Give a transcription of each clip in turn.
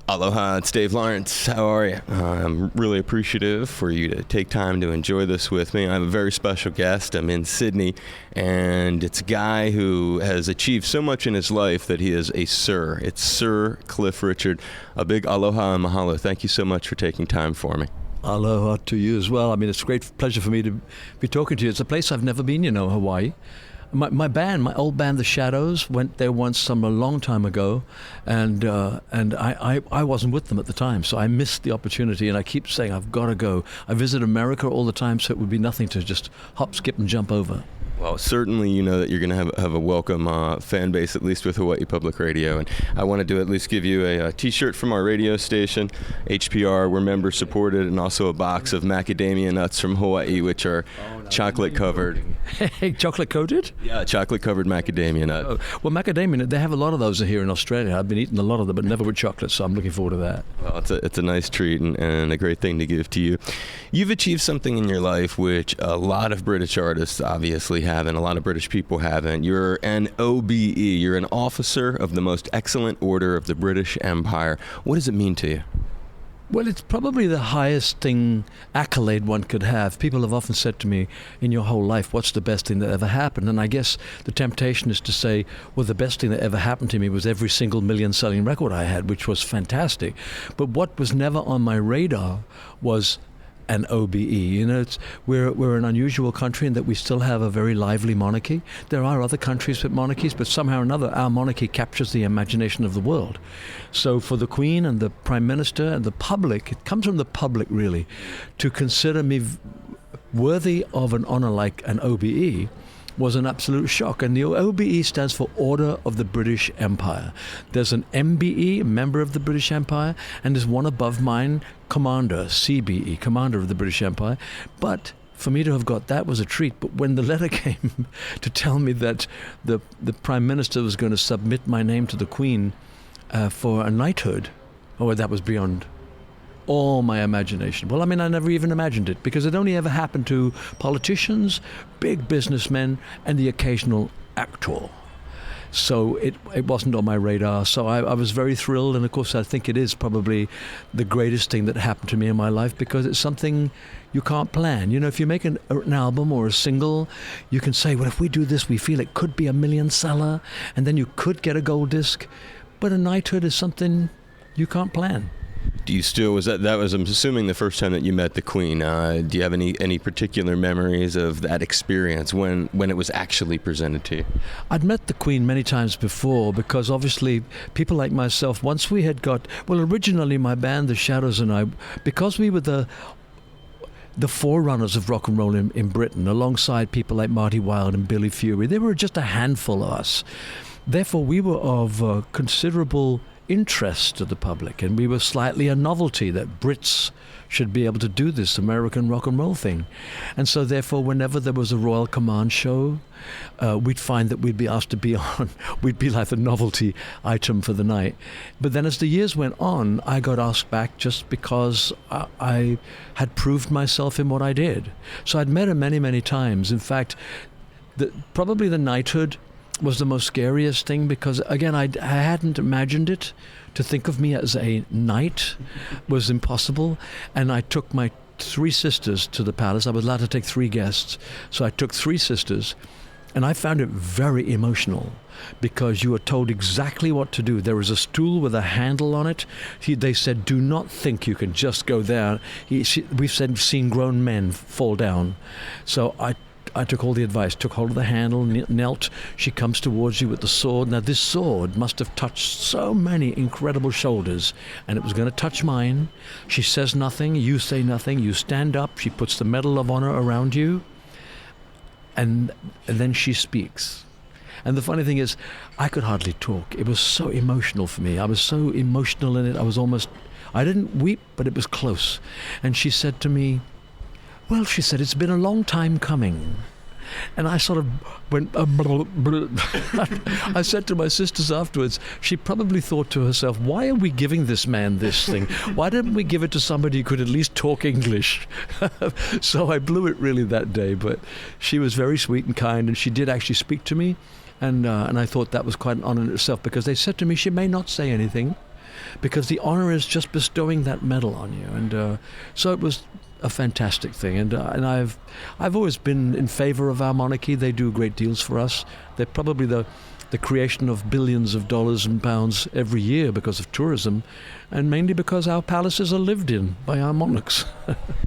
Aloha, it's Dave Lawrence. How are you? I'm really appreciative for you to take time to enjoy this with me. I have a very special guest. I'm in Sydney, and it's a guy who has achieved so much in his life that he is a Sir. It's Sir Cliff Richard. A big aloha and mahalo. Thank you so much for taking time for me. Aloha to you as well. I mean, it's a great pleasure for me to be talking to you. It's a place I've never been, Hawaii. My old band, The Shadows, went there once a long time ago, and I wasn't with them at the time, so I missed the opportunity, and I keep saying I've got to go. I visit America all the time, so it would be nothing to just hop, skip, and jump over. Well, certainly you know that you're going to have a welcome fan base, at least with Hawaii Public Radio. And I wanted to at least give you a T-shirt from our radio station, HPR. We're member supported, and also a box of macadamia nuts from Hawaii, which are chocolate covered. Hey, chocolate coated? Yeah, chocolate covered macadamia nut. Oh, well, macadamia nut, they have a lot of those here in Australia. I've been eating a lot of them, but never with chocolate, so I'm looking forward to that. Well, it's a nice treat and a great thing to give to you. You've achieved something in your life which a lot of British artists obviously haven't, a lot of British people haven't. You're an OBE. You're an Officer of the Most Excellent Order of the British Empire. What does it mean to you? Well, it's probably the highest accolade one could have. People have often said to me, in your whole life, what's the best thing that ever happened? And I guess the temptation is to say, well, the best thing that ever happened to me was every single million-selling record I had, which was fantastic. But what was never on my radar was an OBE. We're an unusual country in that we still have a very lively monarchy. There are other countries with monarchies, but somehow or another our monarchy captures the imagination of the world. So for the Queen and the Prime Minister and the public, it comes from the public really, to consider me worthy of an honor like an OBE was an absolute shock. And the OBE stands for Order of the British Empire. There's an MBE, Member of the British Empire, and there's one above mine, Commander, CBE, Commander of the British Empire. But for me to have got that was a treat. But when the letter came to tell me that the Prime Minister was going to submit my name to the Queen for a knighthood, that was beyond all my imagination. Well, I mean, I never even imagined it because it only ever happened to politicians, big businessmen, and the occasional actor. So it wasn't on my radar. So I was very thrilled, and of course I think it is probably the greatest thing that happened to me in my life because it's something you can't plan. If you make an album or a single, you can say, well, if we do this, we feel it could be a million seller, and then you could get a gold disc. But a knighthood is something you can't plan. Do you still, I'm assuming the first time that you met the Queen. Do you have any particular memories of that experience when it was actually presented to you? I'd met the Queen many times before because obviously people like myself, once we had originally my band, The Shadows, and I, because we were the forerunners of rock and roll in Britain, alongside people like Marty Wilde and Billy Fury, there were just a handful of us. Therefore, we were of considerable interest to the public, and we were slightly a novelty that Brits should be able to do this American rock and roll thing. And so therefore whenever there was a Royal Command show, we'd find that we'd be asked to be on. We'd be like the novelty item for the night. But then as the years went on, I got asked back just because I had proved myself in what I did. So I'd met her many, many times. In fact, probably the knighthood was the most scariest thing because, again, I hadn't imagined it. To think of me as a knight was impossible. And I took my 3 sisters to the palace. I was allowed to take 3 guests. So I took 3 sisters, and I found it very emotional because you were told exactly what to do. There was a stool with a handle on it. They said, do not think you can just go there. We've seen grown men fall down. So I took all the advice, took hold of the handle, knelt. She comes towards you with the sword. Now, this sword must have touched so many incredible shoulders, and it was going to touch mine. She says nothing. You say nothing. You stand up. She puts the Medal of Honor around you, and then she speaks. And the funny thing is, I could hardly talk. It was so emotional for me. I was so emotional in it. I didn't weep, but it was close. And she said to me, well, she said, it's been a long time coming. And I sort of went, I said to my sisters afterwards, she probably thought to herself, why are we giving this man this thing? Why didn't we give it to somebody who could at least talk English? So I blew it really that day, but she was very sweet and kind, and she did actually speak to me. And I thought that was quite an honor in itself, because they said to me, she may not say anything, because the honor is just bestowing that medal on you. And so it was a fantastic thing. And I've always been in favor of our monarchy. They do great deals for us. They're probably the creation of billions of dollars and pounds every year because of tourism, and mainly because our palaces are lived in by our monarchs.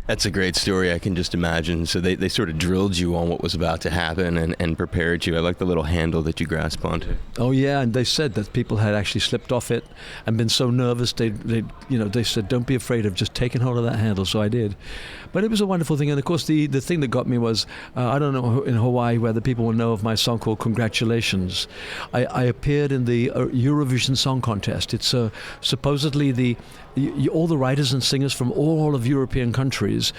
That's a great story. I can just imagine. So they sort of drilled you on what was about to happen and prepared you. I like the little handle that you grasp onto. Oh yeah, and they said that people had actually slipped off it and been so nervous. They said, don't be afraid of just taking hold of that handle. So I did. But it was a wonderful thing. And of course, the thing that got me was, I don't know in Hawaii whether people will know of my song called Congratulations. I appeared in the Eurovision Song Contest. It's supposedly all the writers and singers from all of European countries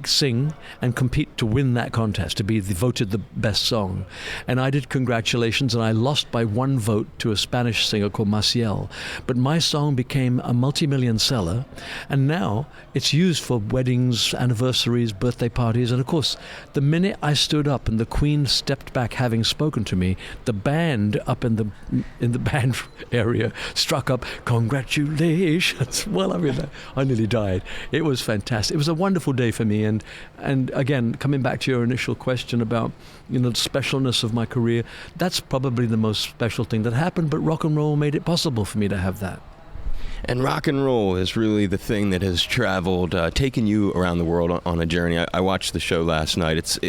sing and compete to win that contest, to be voted the best song. And I did Congratulations, and I lost by 1 vote to a Spanish singer called Maciel. But my song became a multi-million seller, and now it's used for weddings, anniversaries, birthday parties. And of course, the minute I stood up and the Queen stepped back having spoken to me, the band up in the band area struck up Congratulations. Well, I mean, I nearly died. It was fantastic. It was a wonderful day for me. And again, coming back to your initial question about, the specialness of my career, that's probably the most special thing that happened. But rock and roll made it possible for me to have that. And rock and roll is really the thing that has traveled, taken you around the world on a journey. I watched the show last night. It's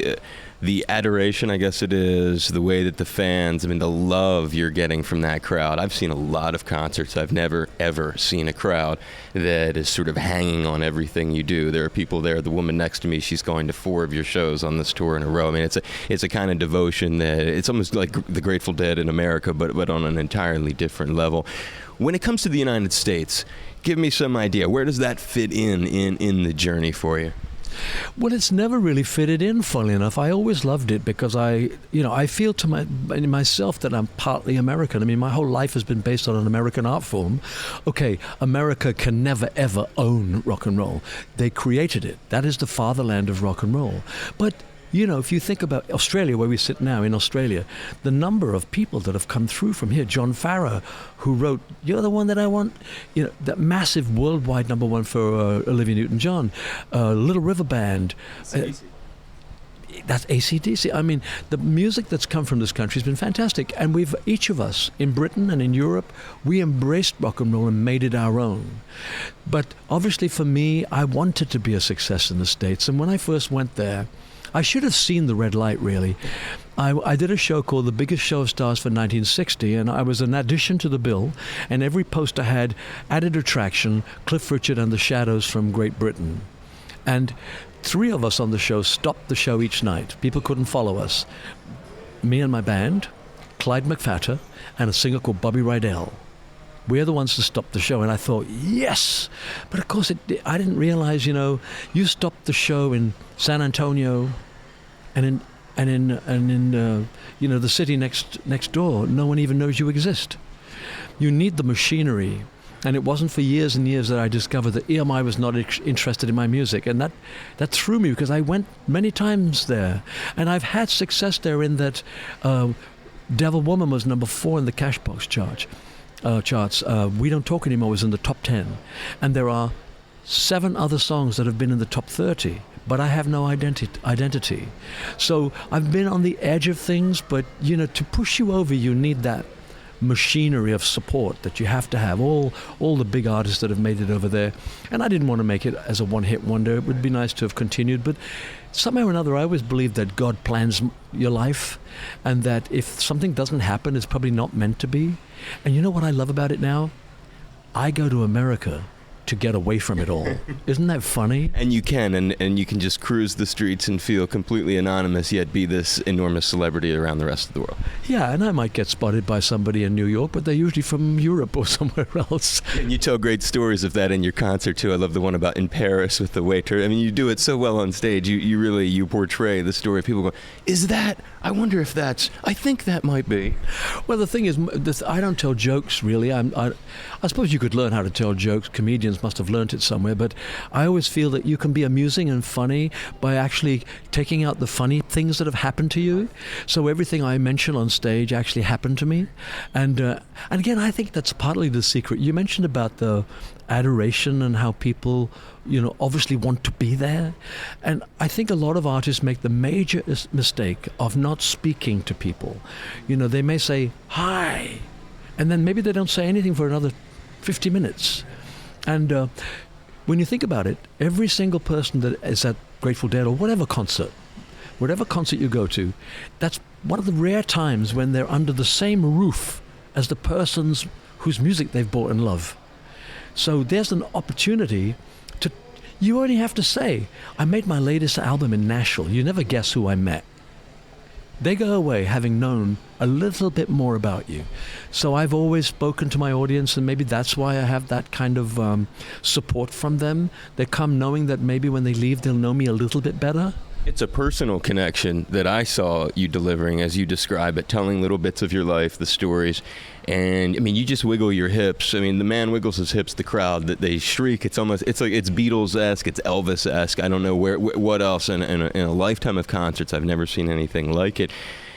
the adoration, I guess it is, the way that the fans, the love you're getting from that crowd. I've seen a lot of concerts. I've never, ever seen a crowd that is sort of hanging on everything you do. There are people there. The woman next to me, she's going to 4 of your shows on this tour in a row. I mean, it's a kind of devotion that it's almost like the Grateful Dead in America, but on an entirely different level. When it comes to the United States, give me some idea. Where does that fit in the journey for you? Well, it's never really fitted in, funnily enough. I always loved it because I feel to myself that I'm partly American. I mean, my whole life has been based on an American art form. Okay, America can never, ever own rock and roll. They created it. That is the fatherland of rock and roll. But if you think about Australia, where we sit now in Australia, the number of people that have come through from here, John Farrar, who wrote "You're the One That I Want," that massive worldwide #1 for Olivia Newton-John, Little River Band. That's AC/DC. I mean, the music that's come from this country has been fantastic. And each of us, in Britain and in Europe, we embraced rock and roll and made it our own. But obviously for me, I wanted to be a success in the States. And when I first went there, I should have seen the red light, really. I did a show called The Biggest Show of Stars for 1960, and I was an addition to the bill, and every poster had added attraction, Cliff Richard and the Shadows from Great Britain. And 3 of us on the show stopped the show each night. People couldn't follow us. Me and my band, Clyde McPhatter, and a singer called Bobby Rydell. We're the ones to stop the show. And I thought, yes. But of course, I didn't realize, you stopped the show in San Antonio and in the city next door. No one even knows you exist. You need the machinery. And it wasn't for years and years that I discovered that EMI was not interested in my music. And that threw me, because I went many times there. And I've had success there in that Devil Woman was #4 in the Cashbox charts. We Don't Talk Anymore was in the top 10, and there are 7 other songs that have been in the top 30, but I have no identity. So I've been on the edge of things, but to push you over, you need that machinery of support that you have to have, all the big artists that have made it over there. And I didn't want to make it as a one-hit wonder. It would be nice to have continued, but somehow or another I always believe that God plans your life, and that if something doesn't happen, it's probably not meant to be. And you know what I love about it now? I go to America to get away from it all. Isn't that funny? And you can, and you can just cruise the streets and feel completely anonymous, yet be this enormous celebrity around the rest of the world. Yeah, and I might get spotted by somebody in New York, but they're usually from Europe or somewhere else. And you tell great stories of that in your concert, too. I love the one about in Paris with the waiter. I mean, you do it so well on stage. You really portray the story of people going, is that? I wonder if that's, I think that might be. Well, the thing is, I don't tell jokes, really. I suppose you could learn how to tell jokes. Comedians comedians must have learnt it somewhere, but I always feel that you can be amusing and funny by actually taking out the funny things that have happened to you. So everything I mention on stage actually happened to me. And again, I think that's partly the secret. You mentioned about the adoration and how people, obviously want to be there. And I think a lot of artists make the major mistake of not speaking to people. They may say, hi, and then maybe they don't say anything for another 50 minutes. And when you think about it, every single person that is at Grateful Dead or whatever concert you go to, that's one of the rare times when they're under the same roof as the persons whose music they've bought and love. So there's an opportunity you only have to say, I made my latest album in Nashville. You never guess who I met. They go away having known a little bit more about you. So I've always spoken to my audience, and maybe that's why I have that kind of support from them. They come knowing that maybe when they leave, they'll know me a little bit better. It's a personal connection that I saw you delivering as you describe it, telling little bits of your life, the stories. And you just wiggle your hips. The man wiggles his hips, the crowd, that they shriek. It's like it's Beatles-esque, it's Elvis-esque. I don't know what else. In a lifetime of concerts, I've never seen anything like it.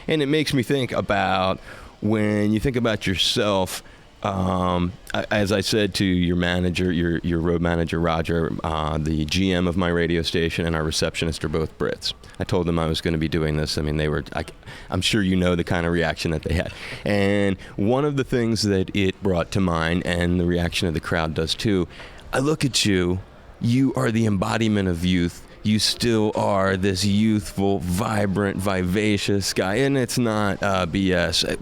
And it makes me think about when you think about yourself. As I said to your manager, your road manager, Roger, the GM of my radio station and our receptionist are both Brits. I told them I was going to be doing this. I'm sure you know the kind of reaction that they had. And one of the things that it brought to mind, and the reaction of the crowd does too, I look at you are the embodiment of youth. You still are this youthful, vibrant, vivacious guy, and it's not BS.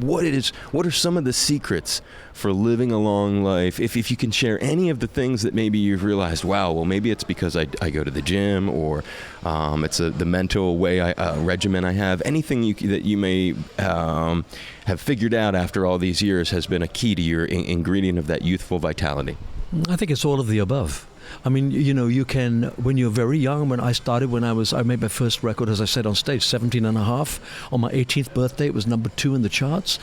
What are some of the secrets for living a long life? If you can share any of the things that maybe you've realized, wow, well, maybe it's because I go to the gym, or it's the mental regimen I have. Anything that you may have figured out after all these years has been a key to your ingredient of that youthful vitality. I think it's all of the above. You can, when you're very young, when I started, I made my first record, as I said, on stage, 17 and a half. On my 18th birthday, it was number 2 in the charts.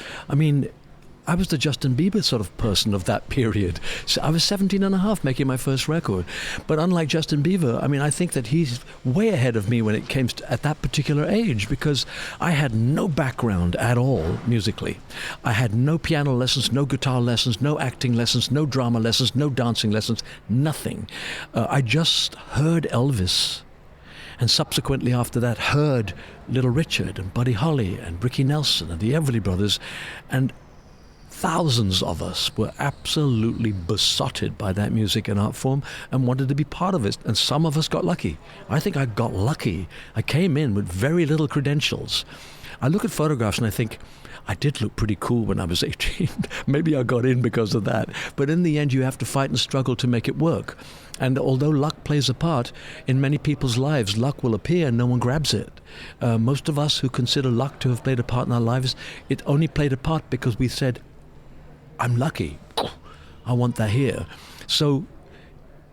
I was the Justin Bieber sort of person of that period. So I was 17 and a half making my first record. But unlike Justin Bieber, I think that he's way ahead of me when it came to at that particular age, because I had no background at all musically. I had no piano lessons, no guitar lessons, no acting lessons, no drama lessons, no dancing lessons, nothing. I just heard Elvis. And subsequently after that, heard Little Richard and Buddy Holly and Ricky Nelson and the Everly Brothers. And thousands of us were absolutely besotted by that music and art form and wanted to be part of it. And some of us got lucky. I think I got lucky. I came in with very little credentials. I look at photographs and I think, I did look pretty cool when I was 18. Maybe I got in because of that. But in the end, you have to fight and struggle to make it work. And although luck plays a part in many people's lives, luck will appear and no one grabs it. Most of us who consider luck to have played a part in our lives, it only played a part because we said, I'm lucky. I want that here. So,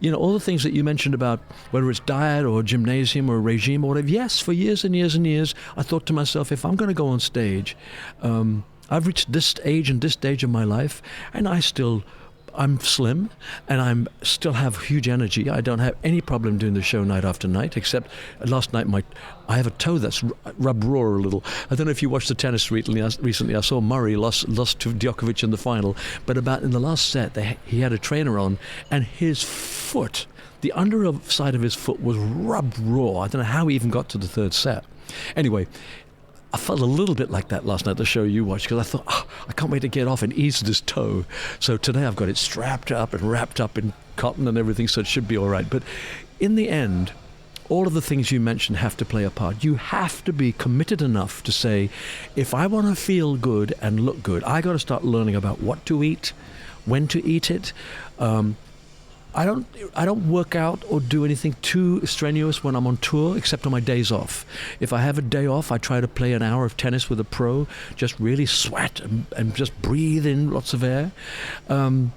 all the things that you mentioned about whether it's diet or gymnasium or regime or whatever, yes, for years and years and years, I thought to myself, if I'm going to go on stage, I've reached this age and this stage of my life, and I'm slim, and I still have huge energy. I don't have any problem doing the show night after night, except last night I have a toe that's rubbed raw a little. I don't know if you watched the tennis recently. I saw Murray lost to Djokovic in the final, but in the last set, he had a trainer on, and his foot, the underside of his foot was rubbed raw. I don't know how he even got to the third set. Anyway, I felt a little bit like that last night, the show you watched, because I thought, I can't wait to get off and ease this toe. So today I've got it strapped up and wrapped up in cotton and everything, so it should be all right. But in the end, all of the things you mentioned have to play a part. You have to be committed enough to say, if I want to feel good and look good, I got to start learning about what to eat, when to eat it. I don't work out or do anything too strenuous when I'm on tour, except on my days off. If I have a day off, I try to play an hour of tennis with a pro, just really sweat and just breathe in lots of air. And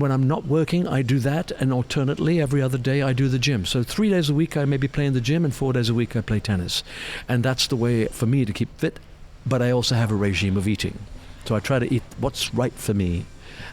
when I'm not working, I do that, and alternately, every other day, I do the gym. So 3 days a week, I may be playing the gym, and 4 days a week, I play tennis. And that's the way for me to keep fit, but I also have a regime of eating. So I try to eat what's right for me.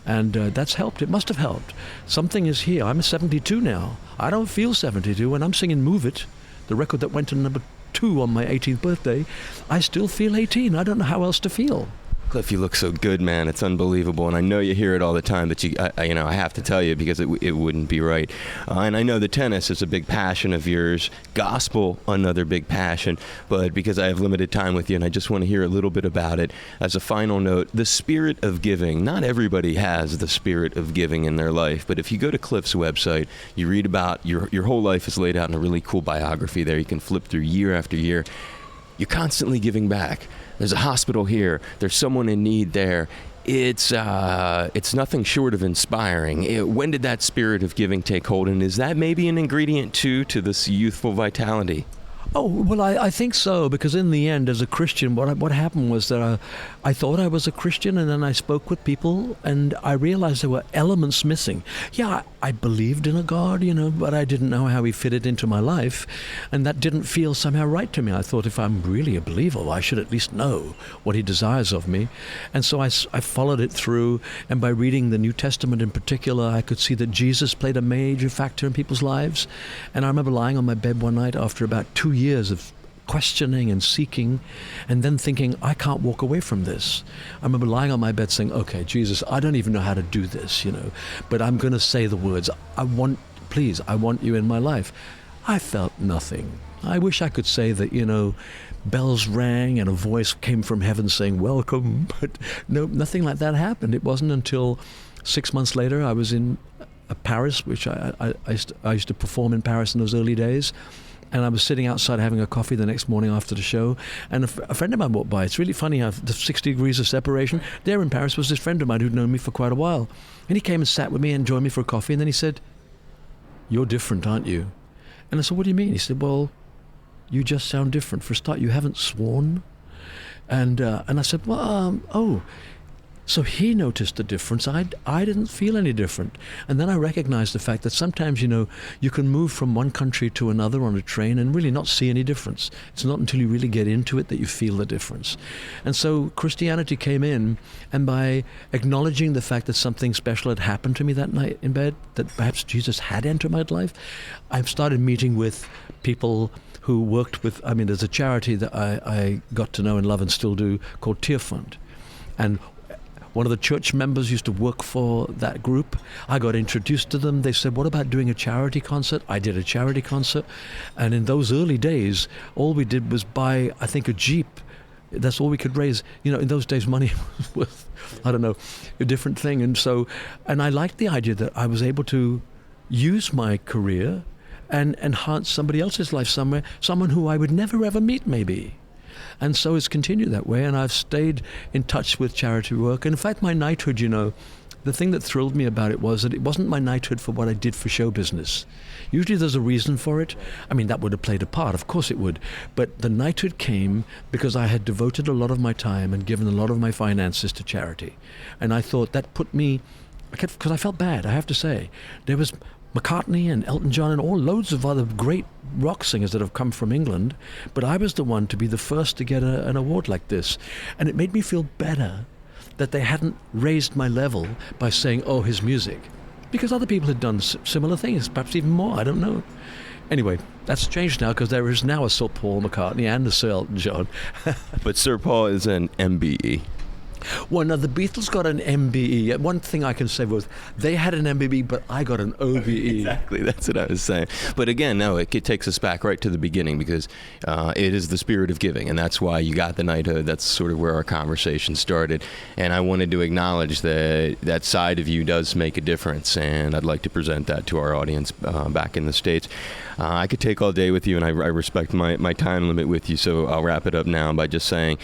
And that's helped. It must have helped. Something is here. I'm 72 now. I don't feel 72. When I'm singing Move It, the record that went to number 2 on my 18th birthday, I still feel 18. I don't know how else to feel. Cliff, you look so good, man. It's unbelievable, and I know you hear it all the time. But I have to tell you because it wouldn't be right. And I know the tennis is a big passion of yours, gospel another big passion. But because I have limited time with you, and I just want to hear a little bit about it. As a final note, the spirit of giving. Not everybody has the spirit of giving in their life, but if you go to Cliff's website, you read about your whole life is laid out in a really cool biography. There, you can flip through year after year. You're constantly giving back. There's a hospital here. There's someone in need there. It's nothing short of inspiring. When did that spirit of giving take hold? And is that maybe an ingredient, too, to this youthful vitality? Oh, well, I think so, because in the end, as a Christian, what happened was that I thought I was a Christian, and then I spoke with people, and I realized there were elements missing. Yeah, I believed in a God, but I didn't know how he fitted into my life, and that didn't feel somehow right to me. I thought, if I'm really a believer, I should at least know what he desires of me. And so I followed it through, and by reading the New Testament in particular, I could see that Jesus played a major factor in people's lives. And I remember lying on my bed one night after about 2 years of questioning and seeking, and then thinking, I can't walk away from this. I remember lying on my bed saying, okay, Jesus, I don't even know how to do this, but I'm going to say the words, I want you in my life. I felt nothing. I wish I could say that, bells rang and a voice came from heaven saying, welcome, but no, nothing like that happened. It wasn't until 6 months later I was in Paris, which I used to perform in Paris in those early days. And I was sitting outside having a coffee the next morning after the show, and a friend of mine walked by. It's really funny how the 60 degrees of separation. There in Paris was this friend of mine who'd known me for quite a while. And he came and sat with me and joined me for a coffee, and then he said, you're different, aren't you? And I said, what do you mean? He said, well, you just sound different. For a start, you haven't sworn. And I said, well, So he noticed the difference. I didn't feel any different. And then I recognized the fact that sometimes, you can move from one country to another on a train and really not see any difference. It's not until you really get into it that you feel the difference. And so Christianity came in, and by acknowledging the fact that something special had happened to me that night in bed, that perhaps Jesus had entered my life, I started meeting with people who worked with, there's a charity that I got to know and love and still do called Tear Fund. And one of the church members used to work for that group. I got introduced to them. They said, what about doing a charity concert? I did a charity concert. And in those early days, all we did was buy, I think, a Jeep. That's all we could raise. In those days, money was, a different thing. And I liked the idea that I was able to use my career and enhance somebody else's life somewhere, someone who I would never ever meet maybe. And so it's continued that way, and I've stayed in touch with charity work. And in fact, my knighthood, the thing that thrilled me about it was that it wasn't my knighthood for what I did for show business. Usually there's a reason for it. That would have played a part, of course it would. But the knighthood came because I had devoted a lot of my time and given a lot of my finances to charity. And I thought that put me, because I felt bad, I have to say. There was McCartney and Elton John and loads of other great rock singers that have come from England, but I was the one to be the first to get an award like this. And it made me feel better that they hadn't raised my level by saying, his music. Because other people had done similar things, perhaps even more, I don't know. Anyway, that's changed now because there is now a Sir Paul McCartney and a Sir Elton John. But Sir Paul is an MBE. Well, now the Beatles got an MBE. One thing I can say was they had an MBE, but I got an OBE. Exactly, that's what I was saying. But again, no, it takes us back right to the beginning because it is the spirit of giving, and that's why you got the knighthood. That's sort of where our conversation started. And I wanted to acknowledge that that side of you does make a difference, and I'd like to present that to our audience back in the States. I could take all day with you, and I respect my time limit with you, so I'll wrap it up now by just saying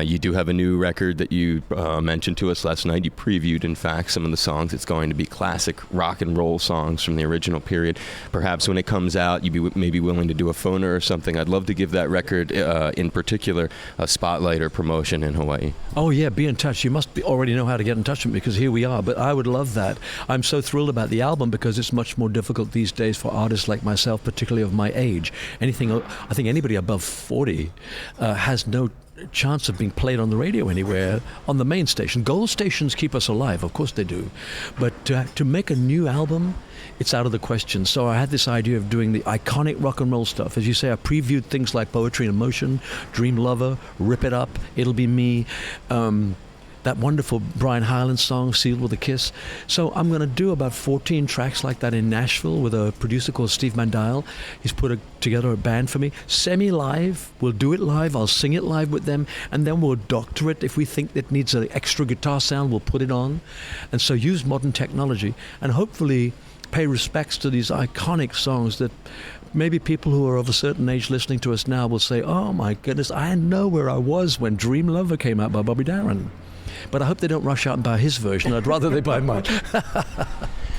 you do have a new record that you mentioned to us last night. You previewed, in fact, some of the songs. It's going to be classic rock and roll songs from the original period. Perhaps when it comes out, you'd be maybe willing to do a phoner or something. I'd love to give that record, in particular, a spotlight or promotion in Hawaii. Oh, yeah, be in touch. You must already know how to get in touch with me because here we are. But I would love that. I'm so thrilled about the album because it's much more difficult these days for artists like myself, particularly of my age. I think anybody above 40 has no chance of being played on the radio anywhere on the main station. Gold stations keep us alive, of course they do. But to make a new album, it's out of the question. So I had this idea of doing the iconic rock and roll stuff. As you say, I previewed things like Poetry in Motion, Dream Lover, Rip It Up, It'll Be Me, that wonderful Brian Hyland song, Sealed with a Kiss. So I'm going to do about 14 tracks like that in Nashville with a producer called Steve Mandile. He's put together a band for me. Semi-live. We'll do it live. I'll sing it live with them. And then we'll doctor it. If we think it needs an extra guitar sound, we'll put it on. And so use modern technology and hopefully pay respects to these iconic songs that maybe people who are of a certain age listening to us now will say, oh my goodness, I know where I was when Dream Lover came out by Bobby Darin. But I hope they don't rush out and buy his version. I'd rather they buy mine.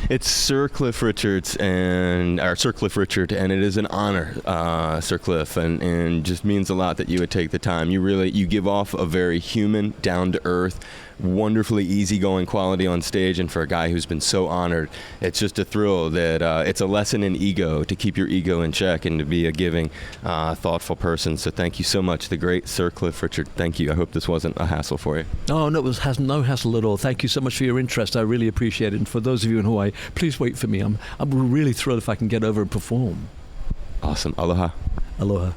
It's Sir Cliff Richard, and it is an honor, Sir Cliff, and just means a lot that you would take the time. You give off a very human, down-to-earth, wonderfully easygoing quality on stage, and for a guy who's been so honored, it's just a thrill that it's a lesson in ego, to keep your ego in check and to be a giving, thoughtful person. So thank you so much, the great Sir Cliff Richard. Thank you. I hope this wasn't a hassle for you. Oh, no, it has no hassle at all. Thank you so much for your interest. I really appreciate it. And for those of you in Hawaii, please wait for me. I'm really thrilled if I can get over and perform. Awesome. Aloha. Aloha.